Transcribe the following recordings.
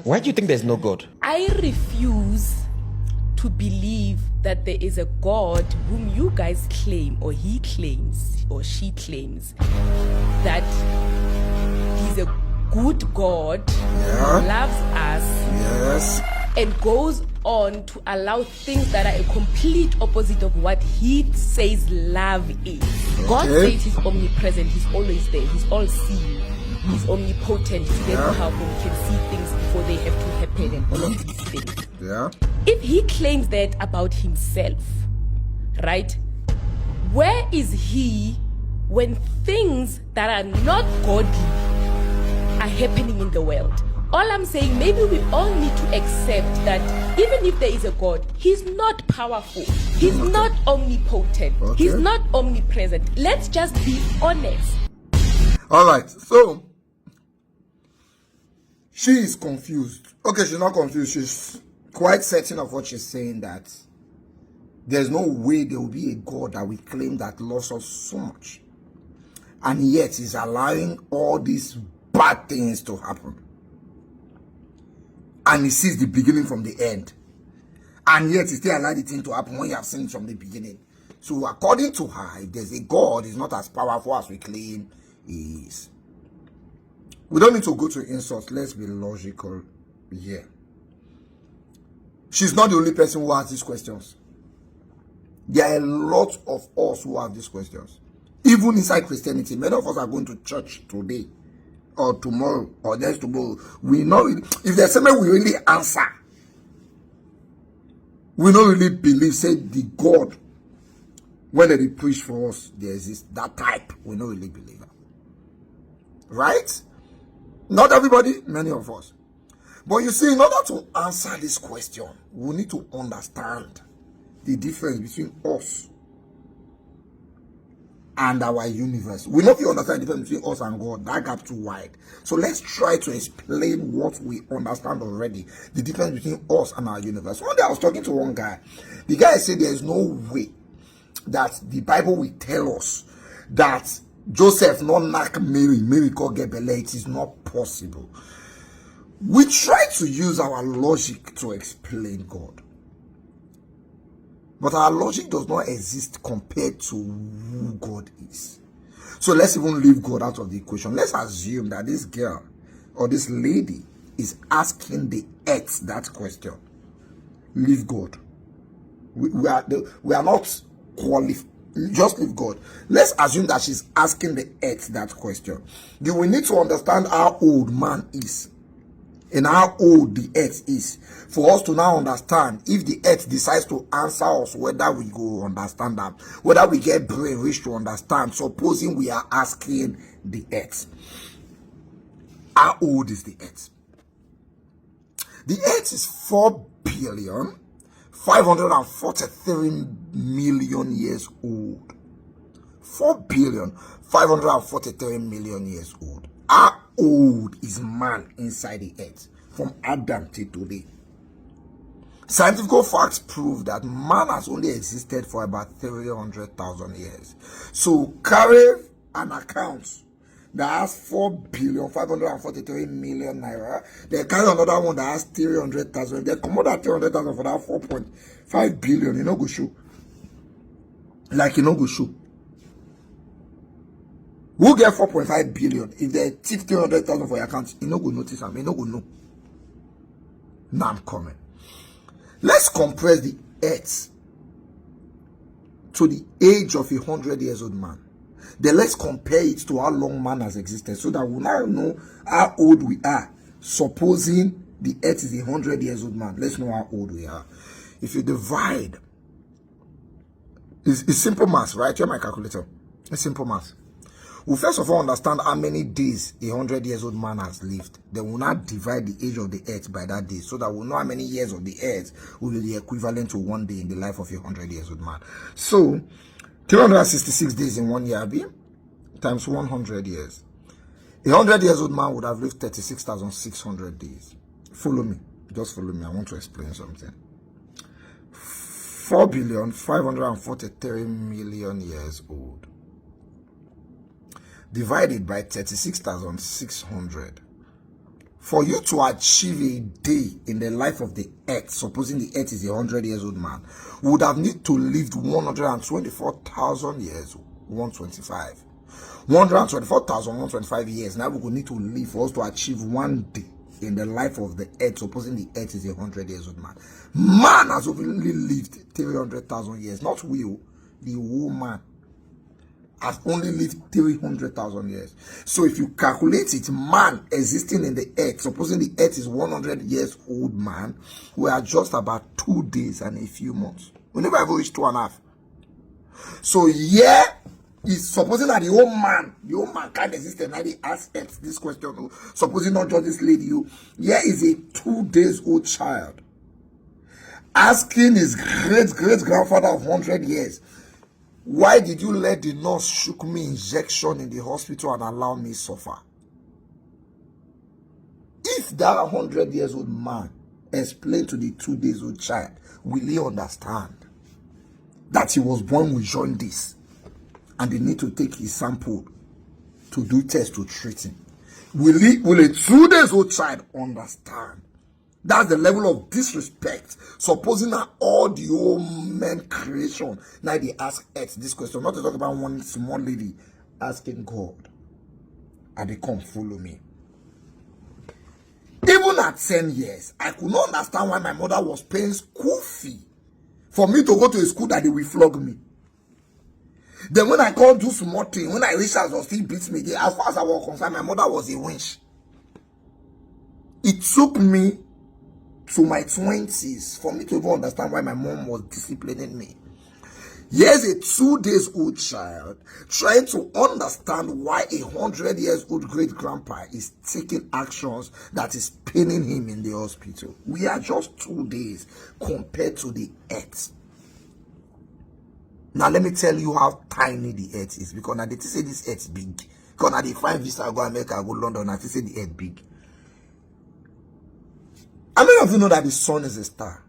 Why do you think there's no God? I refuse to believe that there is a God whom you guys claim, or he claims, or she claims, that he's a good God, loves us, Yes. and goes on to allow things that are a complete opposite of what he says love is. God says he's omnipresent, he's always there, he's all-seeing, he's omnipotent, he's very powerful, he can see things before they have to happen and all of these things. Yeah. If he claims that about himself, right, where is he when things that are not godly are happening in the world? All I'm saying, maybe we all need to accept that even if there is a God, he's not powerful, he's not omnipotent, he's not omnipresent. Let's just be honest. All right, so she is confused. Okay, she's not confused. She's quite certain of what she's saying, that there's no way there will be a God that we claim that loves us so much, and yet is allowing all these bad things to happen. And he sees the beginning from the end. And yet he still allowed the thing to happen when you have seen it from the beginning. So according to her, if there's a God, he's not as powerful as we claim he is. We don't need to go to insults. Let's be logical here. She's not the only person who has these questions. There are a lot of us who have these questions. Even inside Christianity, many of us are going to church today, or tomorrow, or next tomorrow. We know if there's something we really answer, we don't really believe, say the God, when they preach for us, there exists that type, we don't really believe that. Right? Not everybody, many of us. But you see, in order to answer this question, we need to understand the difference between us and our universe. We know if you understand the difference between us and God, that gap too wide. So let's try to explain what we understand already, the difference between us and our universe. One day I was talking to one guy. The guy said there is no way that the Bible will tell us that Joseph not knock Mary called Gebele. It is not possible. We try to use our logic to explain God, but our logic does not exist compared to who God is. So let's even leave God out of the equation. Let's assume that this girl or this lady is asking the earth that question. Leave God. We are not qualified. Just leave God. Let's assume that she's asking the earth that question. Do we need to understand how old man is and how old the earth is for us to now understand if the earth decides to answer us, whether we go understand that, whether we get brain rich to understand, supposing we are asking the earth. How old is the earth? The earth is 4,543,000,000 years old. 4,543,000,000 years old. How old is man inside the earth from Adam till today? Scientific facts prove that man has only existed for about 300,000 years. So carry an account that has 4,543,000,000 naira. They carry another one that has 300,000. They come out that 300,000 for that 4.5 billion. You know, go show. Like you know, go show. Who get 4.5 billion? If they tip 300,000 for your account, you know, go notice them. You know, go know. Now I'm coming. Let's compress the earth to the age of 100 years old man. Then let's compare it to how long man has existed, so that we now know how old we are. Supposing the earth is 100 years old man, let's know how old we are. If you divide, it's simple math, right? Here's my calculator. It's simple math. We first of all understand how many days 100 years old man has lived. Then we'll not divide the age of the earth by that day, so that we'll know how many years of the earth will be the equivalent to 1 day in the life of 100 years old man. So 366 days in 1 year, times 100 years. 100 years old man would have lived 36,600 days. Follow me. Just follow me. I want to explain something. 4,543,000,000 years old divided by 36,600 For you to achieve a day in the life of the earth, supposing the earth is 100 years old man, would have need to live 124,000 years, 125. 124,125 years. Now we will need to live for us to achieve one day in the life of the earth, supposing the earth is 100 years old man. Man has only lived 300,000 years. Not we, the woman has only lived 300,000 years. So if you calculate it, man existing in the earth, supposing the earth is 100 years old man, we are just about 2 days and a few months. We never ever reach 2.5. So yeah, is supposing that the old man can't exist, and I ask this question. Supposing not just this lady, here is a 2 days old child asking his great grandfather of 100 years, why did you let the nurse shook me injection in the hospital and allow me suffer? If that 100 years old man explained to the 2 days old child, will he understand that he was born with jaundice and they need to take his sample to do tests to treat him? Will a 2 days old child understand? That's the level of disrespect. Supposing that all the old men creation, now they ask Earth this question. Not to talk about one small lady asking God, and they come follow me. Even at 10 years, I could not understand why my mother was paying school fee for me to go to a school that they will flog me. Then when I can't do small thing, when I reach out, or still beats me. As far as I was concerned, my mother was a winch. It took me to my 20s for me to even understand why my mom was disciplining me. Here's a 2 days old child trying to understand why a 100 years old great grandpa is taking actions that is paining him in the hospital. We are just 2 days compared to the earth. Now let me tell you how tiny the earth is, because now they say this earth is big. Because now they find visa, go America, go London, and they say the earth big. How many of you know that the sun is a star?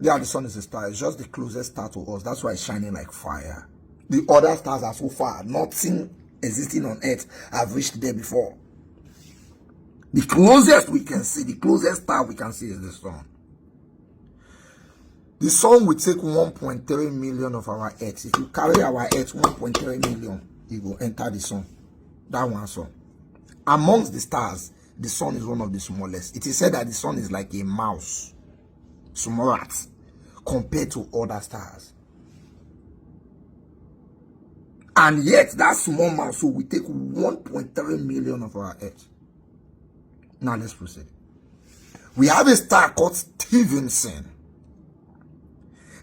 Yeah, the sun is a star. It's just the closest star to us. That's why it's shining like fire. The other stars are so far. Nothing existing on earth have reached there before. The closest we can see, the closest star we can see is the sun. The sun will take 1.3 million of our earth. If you carry our earth 1.3 million, it will enter the sun. That one sun. Amongst the stars, the sun is one of the smallest. It is said that the sun is like a mouse, small rat, compared to other stars. And yet, that small mouse will take 1.3 million of our earth. Now, let's proceed. We have a star called Stevenson.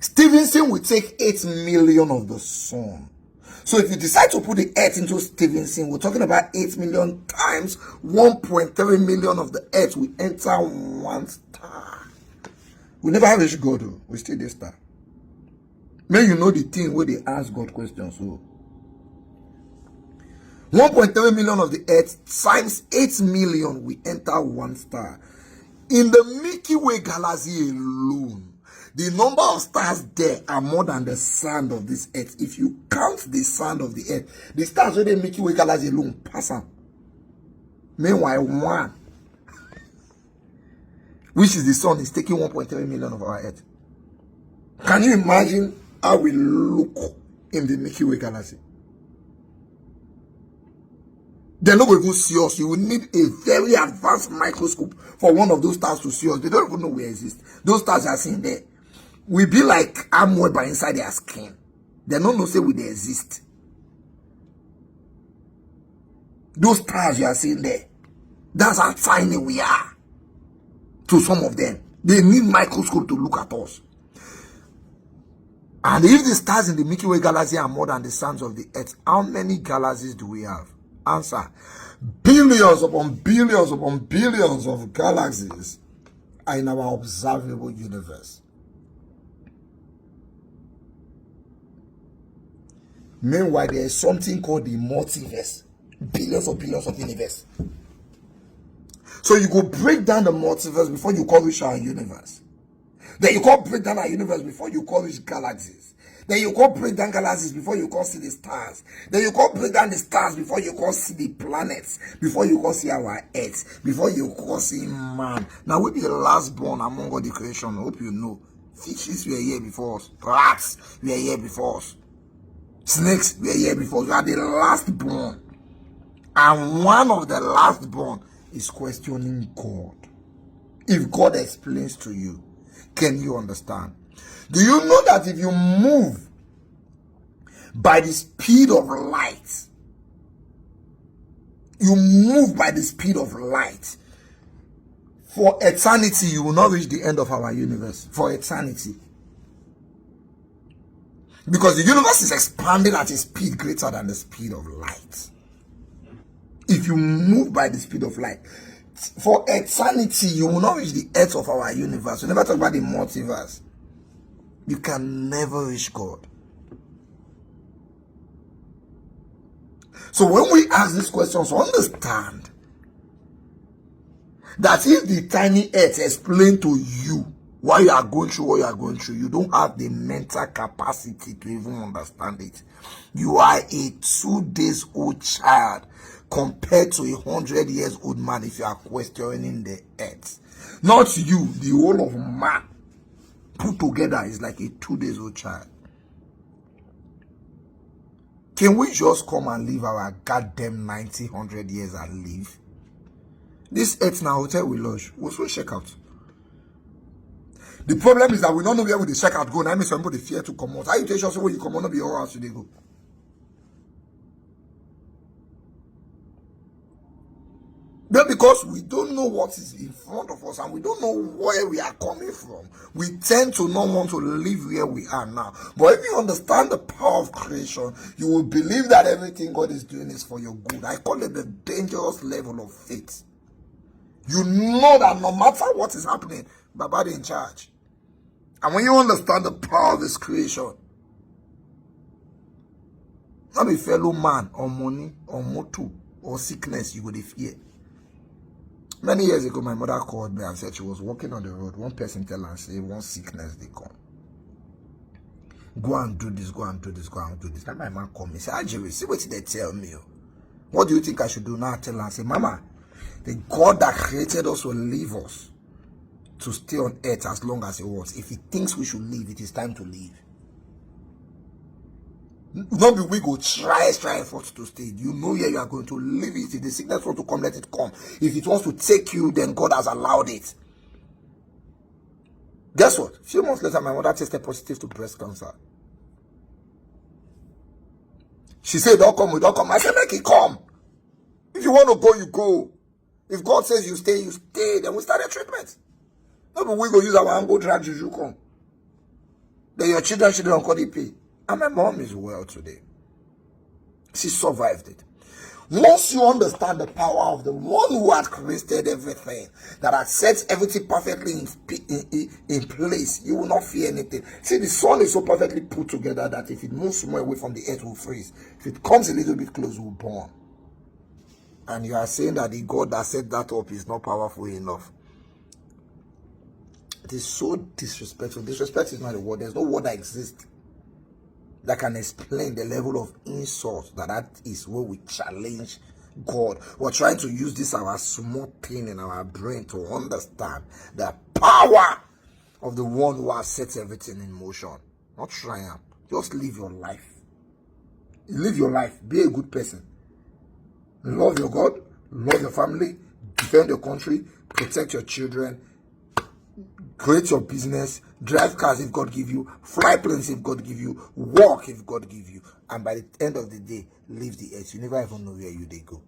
Stevenson will take 8 million of the sun. So if you decide to put the earth into Stevenson, we're talking about 8 million times 1.3 million of the earth will enter one star. We never have reached God, though. We still this star. May you know the thing where they ask God questions. So 1.3 million of the earth times 8 million will enter one star. In the Milky Way galaxy alone, the number of stars there are more than the sand of this earth. If you count the sand of the earth, the stars where the Milky Way galaxy alone pass them. Meanwhile, one, which is the sun, is taking 1.3 million of our earth. Can you imagine how we look in the Milky Way galaxy? They're not going to see us. You will need a very advanced microscope for one of those stars to see us. They don't even know we exist. Those stars are seen there. We be like amoeba inside their skin. They don't know say we they exist. Those stars you are seeing there, that's how tiny we are to some of them. They need microscope to look at us. And if the stars in the Milky Way galaxy are more than the suns of the earth, how many galaxies do we have? Answer: billions upon billions upon billions of galaxies are in our observable universe. Meanwhile, there is something called the multiverse. Billions of universe. So you go break down the multiverse before you call reach our universe. Then you can't break down our universe before you call reach galaxies. Then you go break down galaxies before you can see the stars. Then you go break down the stars before you can see the planets. Before you can see our earth. Before you can see man. Now we be the last born among all the creation. I hope you know. Fishes were here before us. Rats were here before us. Snakes were here before us. We are the last born. And one of the last born is questioning God. If God explains to you, can you understand? Do you know that if you move by the speed of light, you move by the speed of light, for eternity you will not reach the end of our universe. For eternity. Because the universe is expanding at a speed greater than the speed of light. If you move by the speed of light, for eternity you will not reach the edge of our universe. We never talk about the multiverse. You can never reach God. So when we ask these questions, understand that if the tiny earth explained to you why you are going through what you are going through, you don't have the mental capacity to even understand it. You are a 2 days old child compared to a 100 years old man if you are questioning the earth. Not you, the whole of man put together is like a 2 days old child. Can we just come and leave our goddamn 90, 100 years and leave? This earth now hotel we lodge, we'll soon check out. The problem is that we don't know where we check out go. Now I mean some people they fear to come out. How you tell us where you come out, not be all house they go. But because we don't know what is in front of us and we don't know where we are coming from, we tend to not want to live where we are now. But if you understand the power of creation, you will believe that everything God is doing is for your good. I call it the dangerous level of faith. You know that no matter what is happening, Baba is in charge. And when you understand the power of this creation, not a fellow man or money or motor or sickness you would fear. Many years ago, my mother called me and said she was walking on the road. One person tell her and say, one sickness they come. Go and do this, go and do this, go and do this. And my man called me and said, Ajay, see what they tell me. What do you think I should do now? I tell her and say, Mama, the God that created us will leave us to stay on earth as long as he wants. If he thinks we should leave, it is time to leave. Not be we go try effort to stay. You know where you are going to leave it. If the sickness wants to come, let it come. If it wants to take you, then God has allowed it. Guess what? A few months later, my mother tested positive to breast cancer. She said, don't come, we don't come. I said, make it come. If you want to go, you go. If God says you stay, you stay. Then we start a treatment. No, but we go use our angle drag juju come. Then your children shouldn't call it pay. And my mom is well today. She survived it. Once you understand the power of the one who had created everything, that had set everything perfectly in place, you will not fear anything. See, the sun is so perfectly put together that if it moves more away from the earth, it will freeze. If it comes a little bit close, it will burn. And you are saying that the God that set that up is not powerful enough. It is so disrespectful. Disrespect is not a word. There's no word that exists that can explain the level of insult that is where we challenge God. We're trying to use this our small thing in our brain to understand the power of the one who has set everything in motion. Not triumph. Just live your life. Live your life. Be a good person. Love your God. Love your family. Defend your country. Protect your children. Create your business, drive cars if God give you, fly planes if God give you, walk if God give you, and by the end of the day, leave the earth. You never even know where they go.